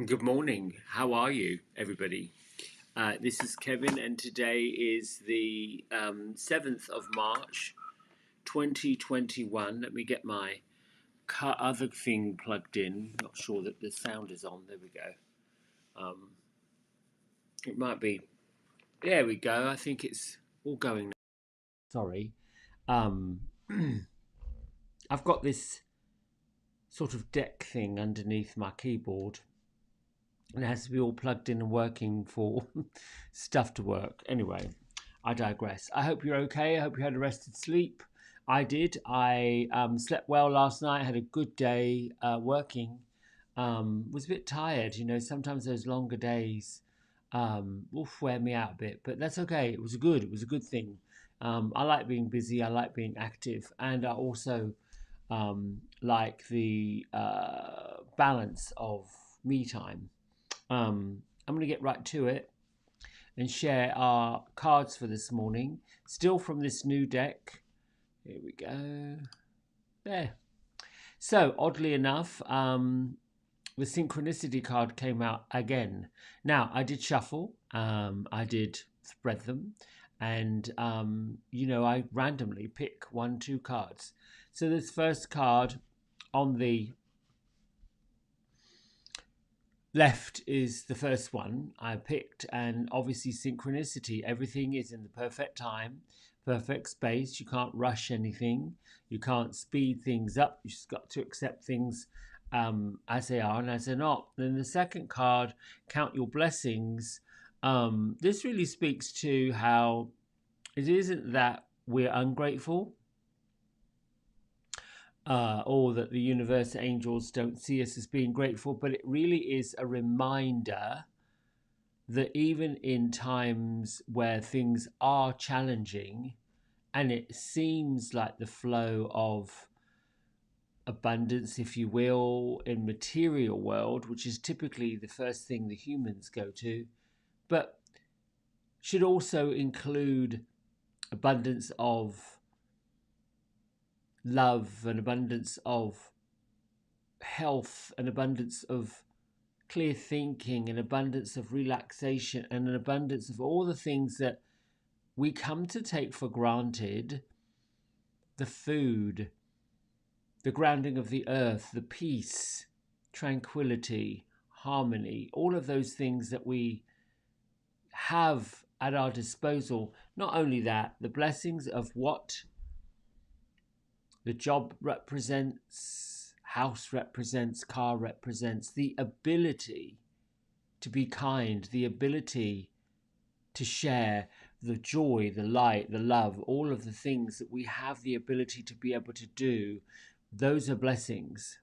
Good morning. How are you, everybody? This is Kevin, and today is the 7th of March, 2021. Let me get my other thing plugged in. Not sure that the sound is on. There we go. Um, it might be. There we go. I think it's all going now. Sorry. Um, I've got this sort of deck thing underneath my keyboard, and it has to be all plugged in and working for stuff to work. Anyway, I digress. I hope you're okay. I hope you had a rested sleep. I did. I slept well last night. Had a good day working. Was a bit tired. Sometimes those longer days will wear me out a bit, but that's okay. It was good. It was a good thing. I like being busy. I like being active, and I also like the balance of me time. I'm going to get right to it and share our cards for this morning. Still from this new deck. Here we go. There. So, oddly enough, the synchronicity card came out again. Now, I did shuffle, I did spread them, and I randomly pick 1, 2 cards. So, this first card on the left is the first one I picked, and obviously synchronicity. Everything is in the perfect time, perfect space. You can't rush anything. You can't speed things up. You just got to accept things as they are and as they're not. Then the second card, count your blessings. This really speaks to how it isn't that we're ungrateful, or that the universe angels don't see us as being grateful, but it really is a reminder that even in times where things are challenging and it seems like the flow of abundance, if you will, in material world, which is typically the first thing the humans go to, but should also include abundance of love, an abundance of health, an abundance of clear thinking, an abundance of relaxation, and an abundance of all the things that we come to take for granted: the food, the grounding of the earth, the peace, tranquility, harmony, all of those things that we have at our disposal. Not only that, the blessings of what the job represents, house represents, car represents, the ability to be kind, the ability to share the joy, the light, the love, all of the things that we have the ability to be able to do. Those are blessings.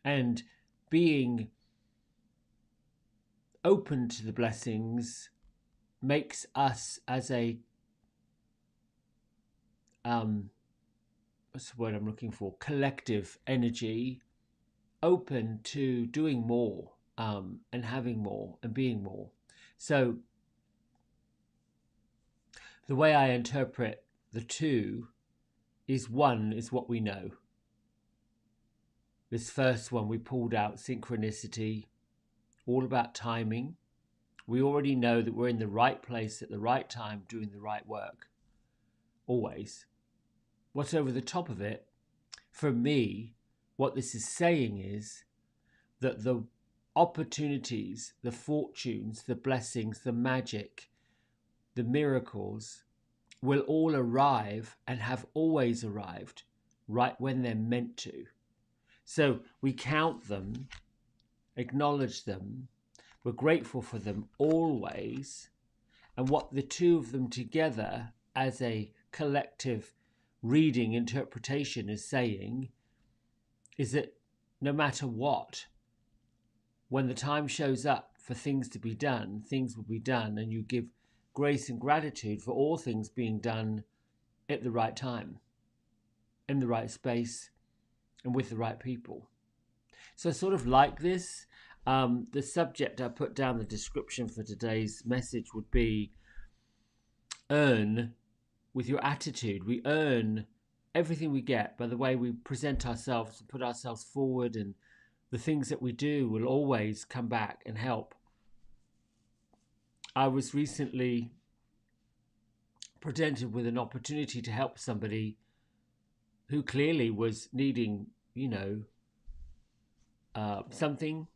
And being open to the blessings makes us as a what's the word I'm looking for? Collective energy, open to doing more, and having more and being more. So the way I interpret the two is, one is what we know. This first one we pulled out, synchronicity, all about timing. We already know that we're in the right place at the right time doing the right work. Always. What's over the top of it, for me, what this is saying is that the opportunities, the fortunes, the blessings, the magic, the miracles will all arrive and have always arrived right when they're meant to. So we count them, acknowledge them, we're grateful for them always. And what the two of them together as a collective reading interpretation is saying is that no matter what, when the time shows up for things to be done, things will be done, and you give grace and gratitude for all things being done at the right time, in the right space, and with the right people. So I sort of like this. The subject I put down, the description for today's message would be earn with your attitude. We earn everything we get by the way we present ourselves and put ourselves forward and the things that we do will always come back and help. I was recently presented with an opportunity to help somebody who clearly was needing, something.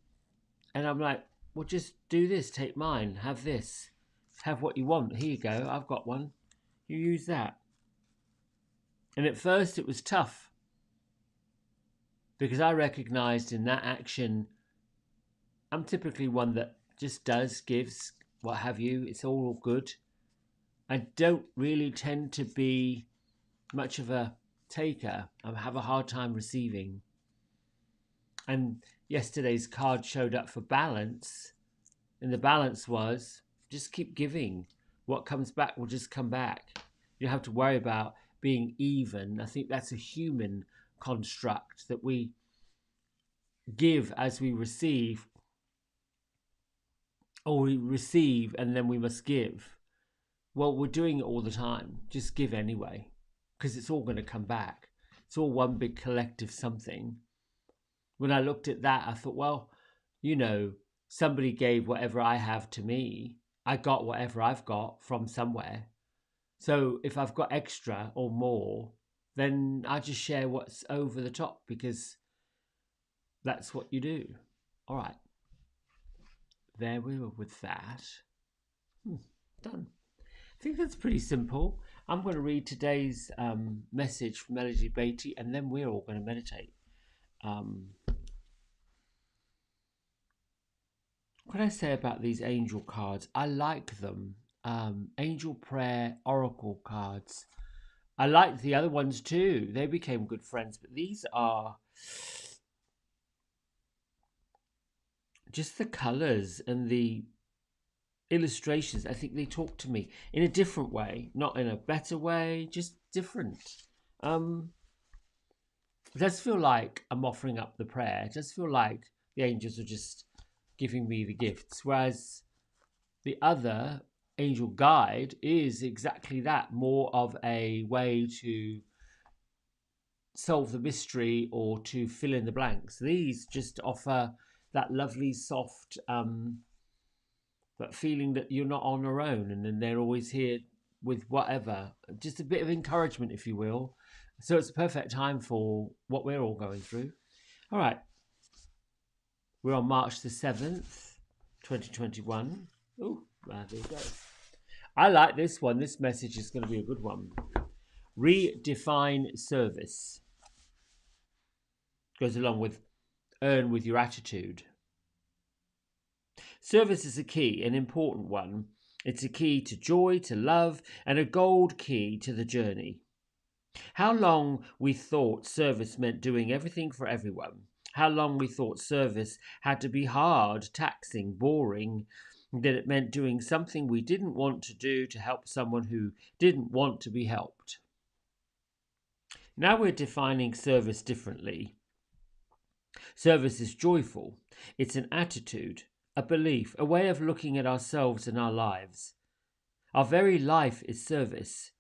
And I'm like, well, just do this, take mine, have this, have what you want. Here you go, I've got one. You use that. And at first it was tough because I recognized in that action, I'm typically one that just does, gives, what have you. It's all good. I don't really tend to be much of a taker. I have a hard time receiving. And yesterday's card showed up for balance. And the balance was just keep giving. What comes back will just come back. You don't have to worry about being even. I think that's a human construct that we give as we receive, or we receive and then we must give. Well, we're doing it all the time. Just give anyway, because it's all going to come back. It's all one big collective something. When I looked at that, I thought, well, somebody gave whatever I have to me. I got whatever I've got from somewhere. So if I've got extra or more, then I just share what's over the top because that's what you do. All right. There we were with that. Done. I think that's pretty simple. I'm going to read today's message from Melody Beatty, and then we're all going to meditate. What can I say about these angel cards? I like them. Angel prayer oracle cards. I like the other ones too. They became good friends, but these are just the colors and the illustrations. I think they talk to me in a different way, not in a better way, just different. It does feel like I'm offering up the prayer. It does feel like the angels are just giving me the gifts, whereas the other angel guide is exactly that, more of a way to solve the mystery or to fill in the blanks. These just offer that lovely soft that feeling that you're not on your own, and then they're always here with whatever, just a bit of encouragement, if you will. So it's a perfect time for what we're all going through. All right, we're on March the 7th 2021. Oh, there we go. I like this one. This message is going to be a good one. Redefine service. Goes along with earn with your attitude. Service is a key, an important one. It's a key to joy, to love, and a gold key to the journey. How long we thought service meant doing everything for everyone. How long we thought service had to be hard, taxing, boring, that it meant doing something we didn't want to do to help someone who didn't want to be helped. Now we're defining service differently. Service is joyful. It's an attitude, a belief, a way of looking at ourselves and our lives. Our very life is service.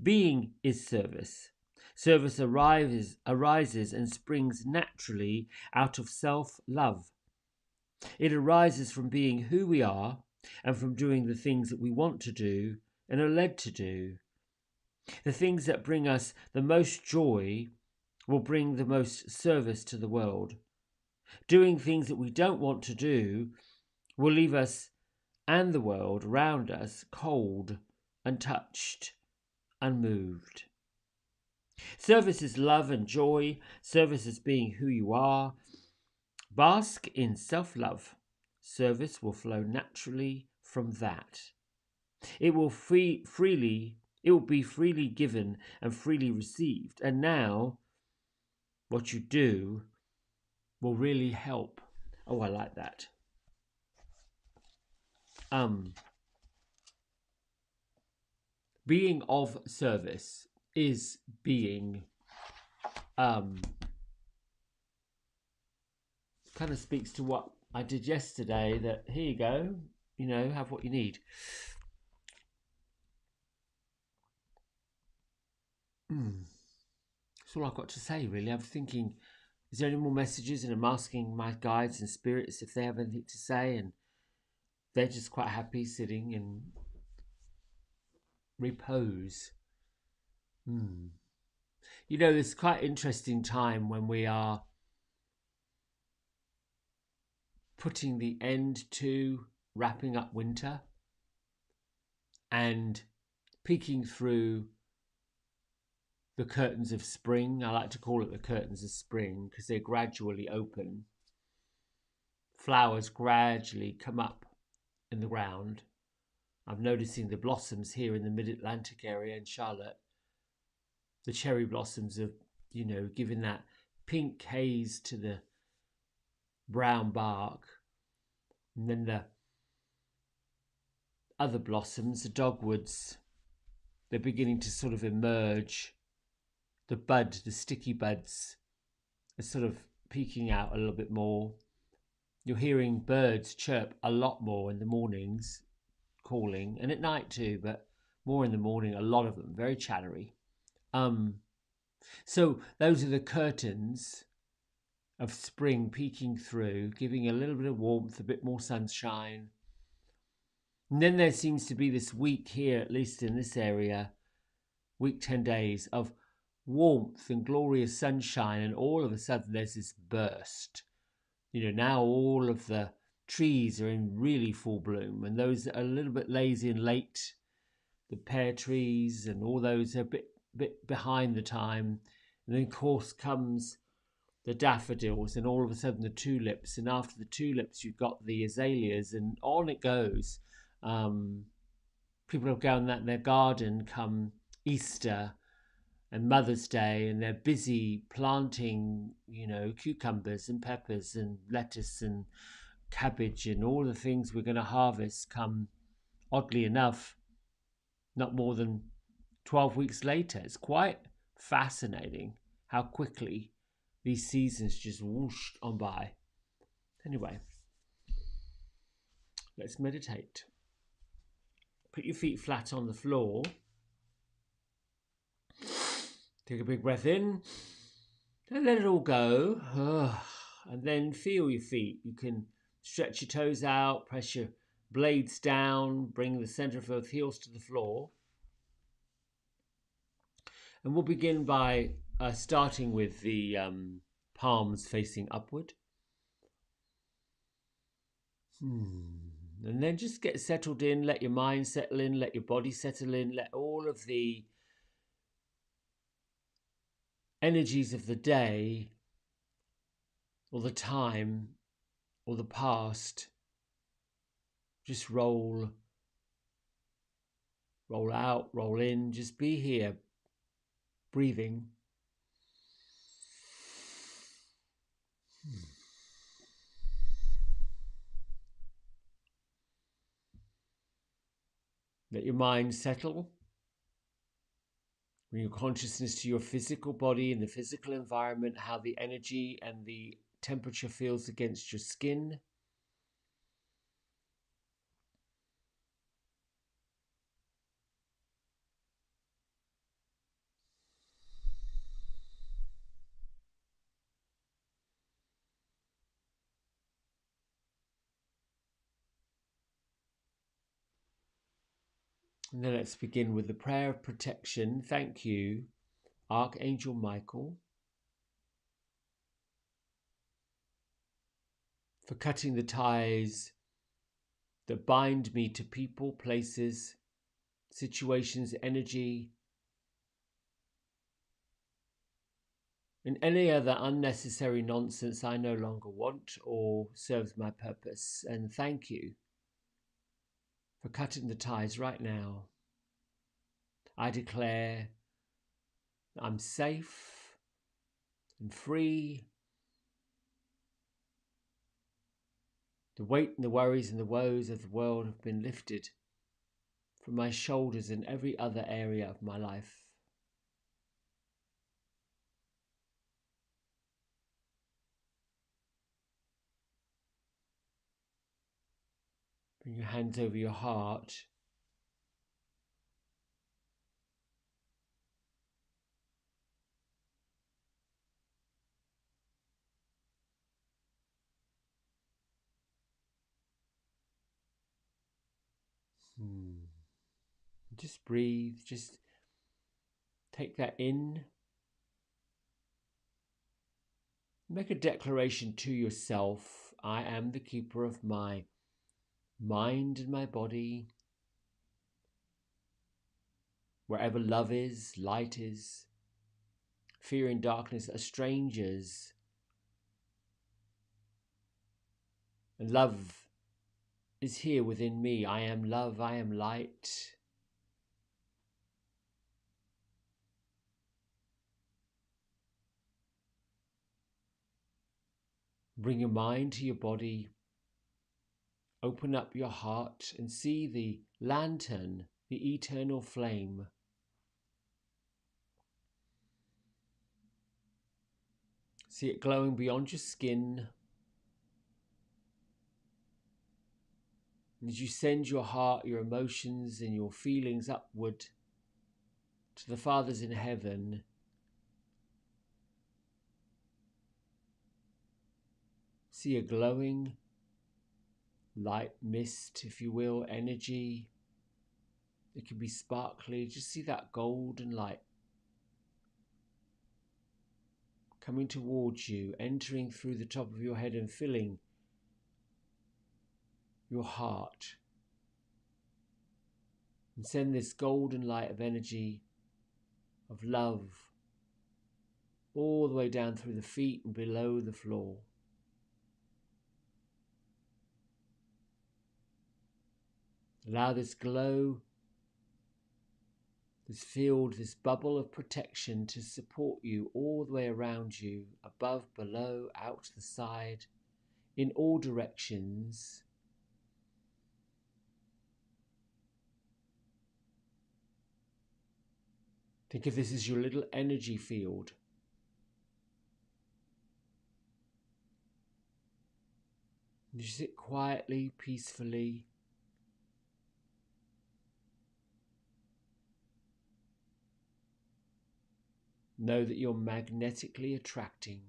Being is service. Service arises and springs naturally out of self-love. It arises from being who we are and from doing the things that we want to do and are led to do. The things that bring us the most joy will bring the most service to the world. Doing things that we don't want to do will leave us and the world around us cold, untouched, unmoved. Service is love and joy. Service is being who you are. Bask in self-love. Service will flow naturally from that. It will be freely given and freely received. And now, what you do will really help. Oh, I like that. Being of service is being kind of speaks to what I did yesterday, that here you go, have what you need. That's all I've got to say, really. I'm thinking Is there any more messages? And I'm asking my guides and spirits if they have anything to say, and they're just quite happy sitting in repose. You know, it's quite interesting time when we are putting the end to wrapping up winter and peeking through the curtains of spring. I like to call it the curtains of spring because they gradually open. Flowers gradually come up in the ground. I'm noticing the blossoms here in the mid-Atlantic area in Charlotte. The cherry blossoms are, you know, giving that pink haze to the brown bark. And then the other blossoms, the dogwoods, they're beginning to sort of emerge. The bud, the sticky buds, are sort of peeking out a little bit more. You're hearing birds chirp a lot more in the mornings, calling, and at night too, but more in the morning, a lot of them, very chattery. So those are the curtains of spring peeking through, giving a little bit of warmth, a bit more sunshine. And then there seems to be this week here, at least in this area, week 10 days of warmth and glorious sunshine, and all of a sudden there's this burst. You know, now all of the trees are in really full bloom, and those that are a little bit lazy and late, the pear trees and all those are a bit behind the time. And then of course comes the daffodils, and all of a sudden the tulips, and after the tulips you've got the azaleas, and on it goes. People have gone that in their garden come Easter and Mother's Day, and they're busy planting, you know, cucumbers and peppers and lettuce and cabbage and all the things we're going to harvest come, oddly enough, not more than 12 weeks later. It's quite fascinating how quickly these seasons just whooshed on by. Anyway, let's meditate. Put your feet flat on the floor. Take a big breath in and let it all go. And then feel your feet. You can stretch your toes out, press your blades down, bring the center of both heels to the floor. And we'll begin by starting with the palms facing upward. And then just get settled in, let your mind settle in, let your body settle in, let all of the energies of the day or the time or the past just roll out, roll in. Just be here, breathing. Let your mind settle. Bring your consciousness to your physical body and the physical environment, how the energy and the temperature feels against your skin. And then let's begin with the prayer of protection. Thank you, Archangel Michael, for cutting the ties that bind me to people, places, situations, energy, and any other unnecessary nonsense I no longer want or serves my purpose. And thank you for cutting the ties right now. I declare I'm safe and free. The weight and the worries and the woes of the world have been lifted from my shoulders and every other area of my life. Bring your hands over your heart. Just breathe, just take that in. Make a declaration to yourself. I am the keeper of my mind and my body. Wherever love is, light is, fear and darkness are strangers. And love is here within me. I am love, I am light. Bring your mind to your body. Open up your heart and see the lantern, the eternal flame. See it glowing beyond your skin. And as you send your heart, your emotions and your feelings upward to the Fathers in heaven, see a glowing light mist, if you will, energy. It can be sparkly. Just see that golden light coming towards you, entering through the top of your head and filling your heart. And send this golden light of energy, of love, all the way down through the feet and below the floor. Allow this glow, this field, this bubble of protection to support you all the way around you, above, below, out to the side, in all directions. Think of this as your little energy field. You sit quietly, peacefully. Know that you're magnetically attracting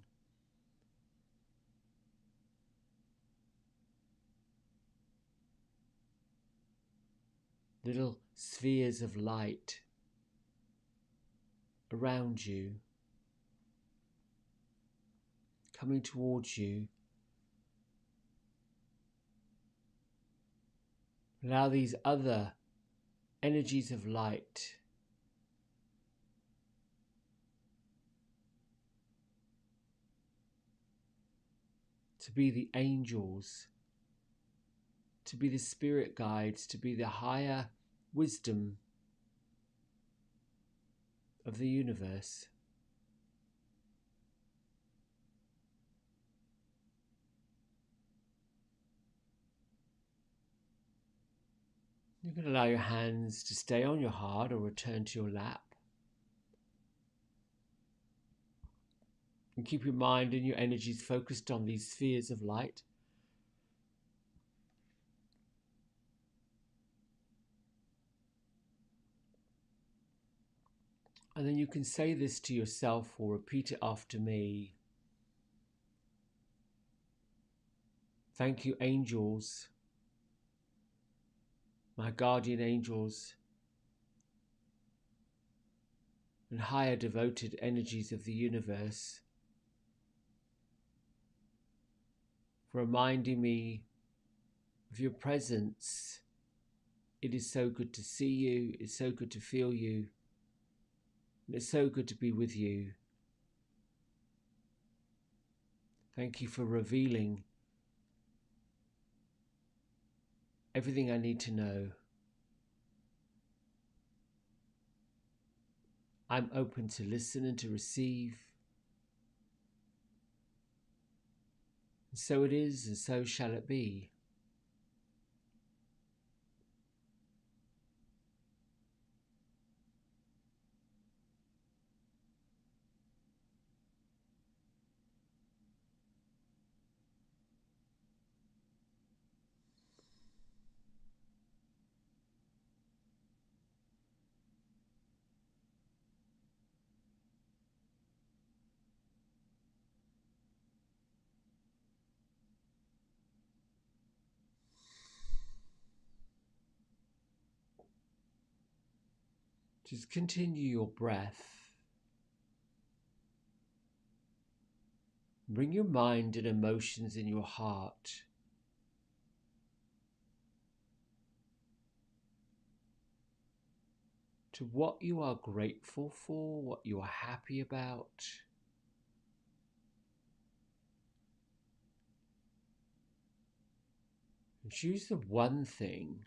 little spheres of light around you, coming towards you. Allow these other energies of light to be the angels, to be the spirit guides, to be the higher wisdom of the universe. You can allow your hands to stay on your heart or return to your lap. And keep your mind and your energies focused on these spheres of light. And then you can say this to yourself or repeat it after me. Thank you, angels, my guardian angels, and higher devoted energies of the universe, for reminding me of your presence. It is so good to see you, it's so good to feel you, and it's so good to be with you. Thank you for revealing everything I need to know. I'm open to listen and to receive. And so it is, and so shall it be. Just continue your breath. Bring your mind and emotions in your heart to what you are grateful for, what you are happy about. And choose the one thing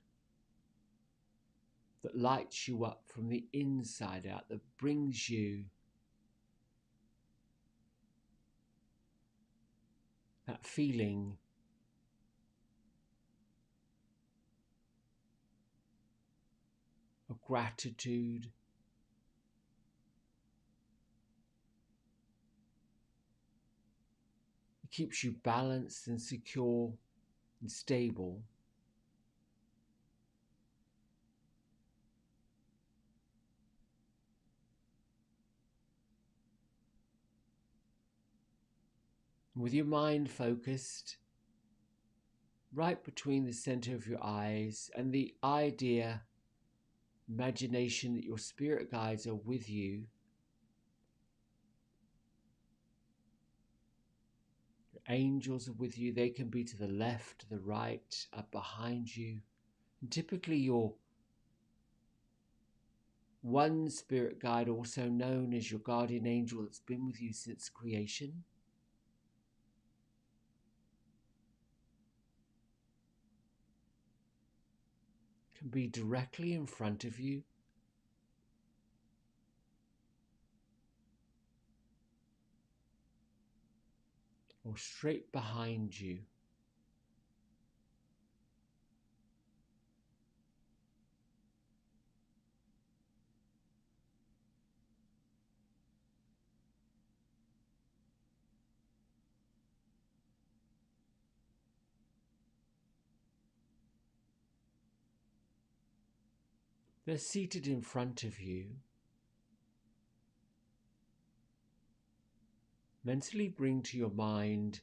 that lights you up from the inside out, that brings you that feeling of gratitude, it keeps you balanced and secure and stable. With your mind focused right between the center of your eyes and the imagination that your spirit guides are with you, your angels are with you. They can be to the left, to the right, up behind you. And typically your one spirit guide, also known as your guardian angel that's been with you since creation, can be directly in front of you, or straight behind you. They're seated in front of you. Mentally bring to your mind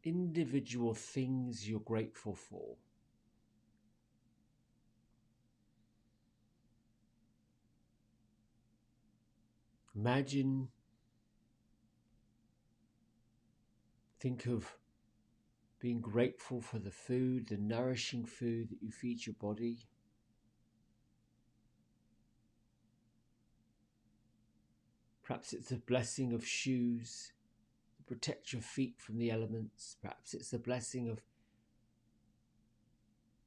individual things you're grateful for. Imagine, think of being grateful for the food, the nourishing food that you feed your body. Perhaps it's the blessing of shoes to protect your feet from the elements. Perhaps it's the blessing of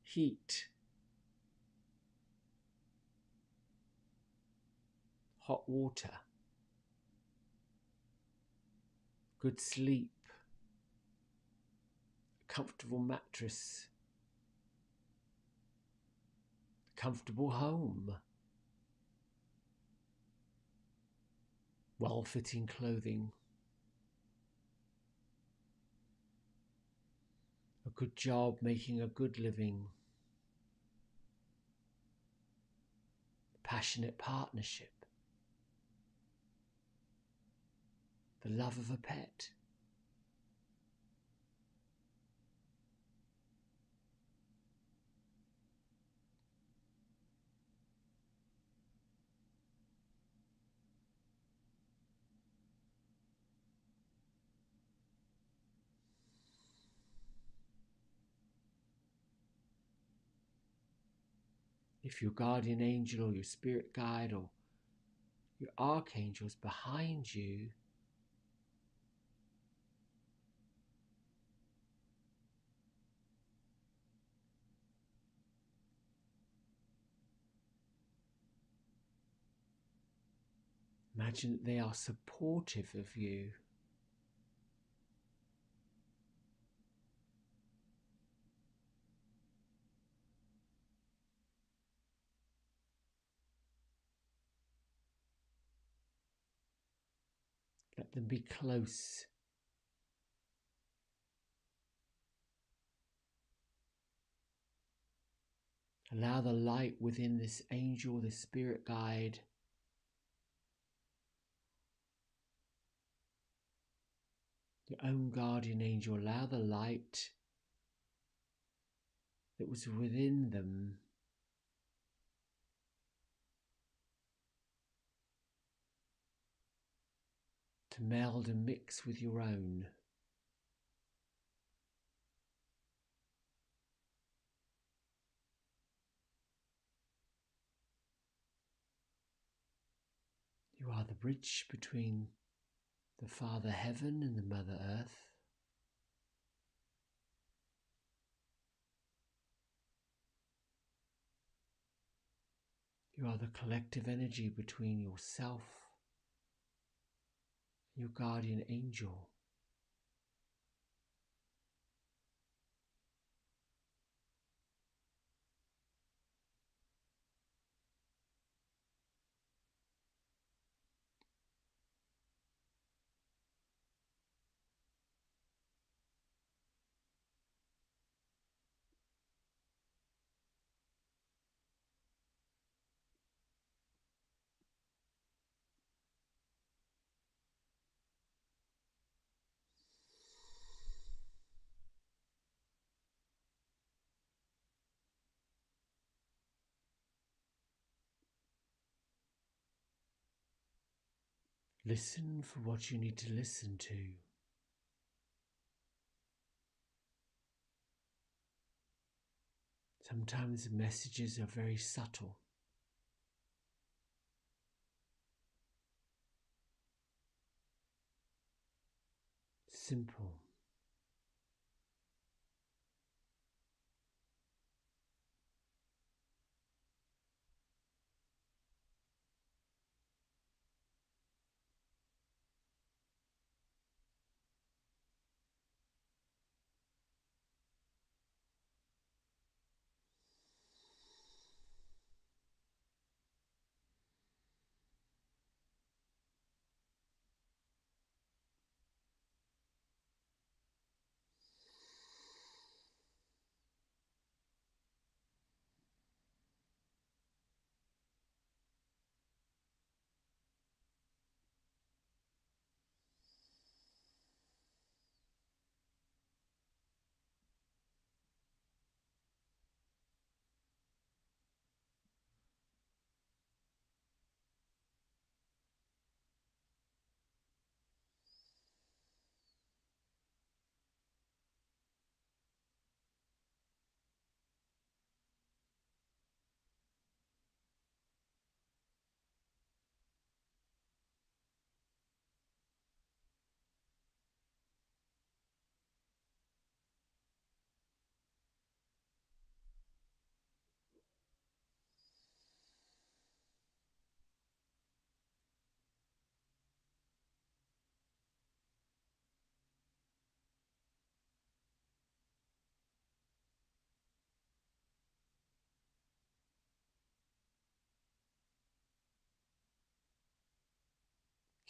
heat, hot water, good sleep, a comfortable mattress, a comfortable home, well-fitting clothing, a good job making a good living, a passionate partnership, the love of a pet. If your guardian angel or your spirit guide or your archangel's behind you, imagine that they are supportive of you. Let them be close. Allow the light within this angel, this spirit guide, your own guardian angel, allow the light that was within them to meld and mix with your own. You are the bridge between the Father Heaven and the Mother Earth. You are the collective energy between yourself and your guardian angel. Listen for what you need to listen to. Sometimes the messages are very subtle. Simple.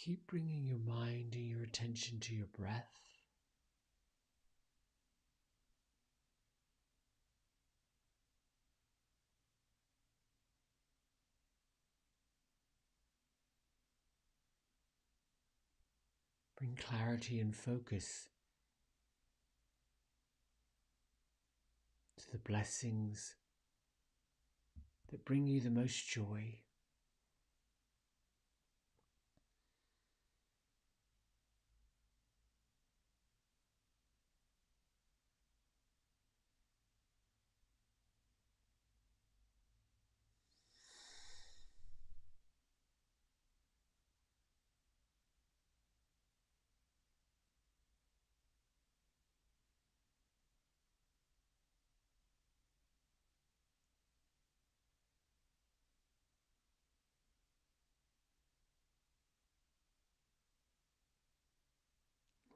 Keep bringing your mind and your attention to your breath. Bring clarity and focus to the blessings that bring you the most joy.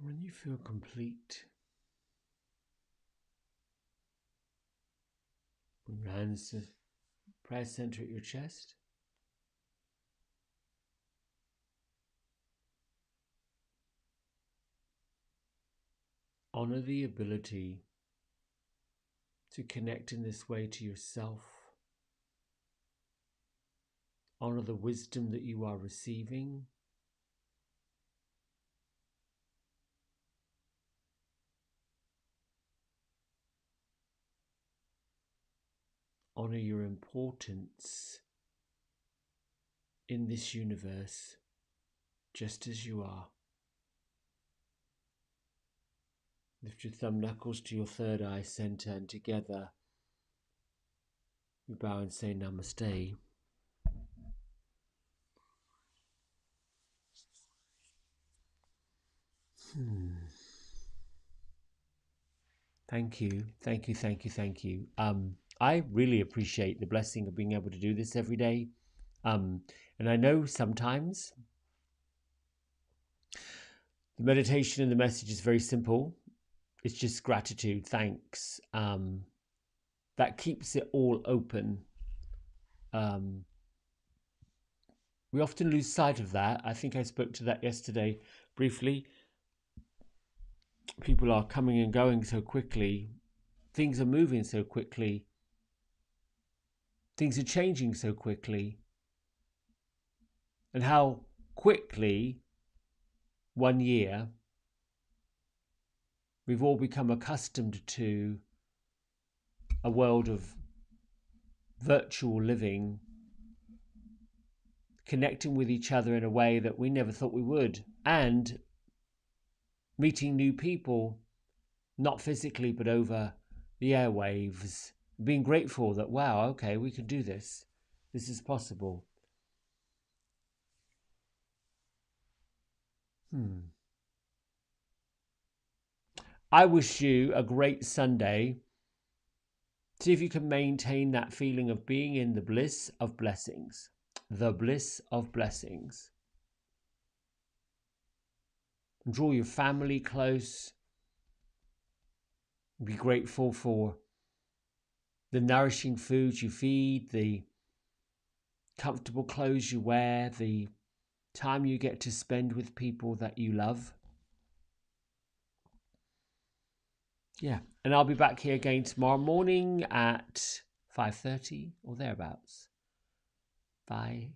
When you feel complete, bring your hands to prayer center at your chest. Honor the ability to connect in this way to yourself. Honor the wisdom that you are receiving. Honor your importance in this universe, just as you are. Lift your thumb knuckles to your third eye center, and together we bow and say Namaste. Thank you. I really appreciate the blessing of being able to do this every day. And I know sometimes the meditation and the message is very simple. It's just gratitude, thanks. That keeps it all open. We often lose sight of that. I think I spoke to that yesterday briefly. People are coming and going so quickly. Things are moving so quickly. Things are changing so quickly. And how quickly, 1 year, we've all become accustomed to a world of virtual living, connecting with each other in a way that we never thought we would, and meeting new people, not physically but over the airwaves, being grateful that, wow, okay, we can do this. This is possible. I wish you a great Sunday. See if you can maintain that feeling of being in the bliss of blessings. The bliss of blessings. Draw your family close. Be grateful for the nourishing food you feed, the comfortable clothes you wear, the time you get to spend with people that you love. Yeah, and I'll be back here again tomorrow morning at 5:30 or thereabouts. Bye.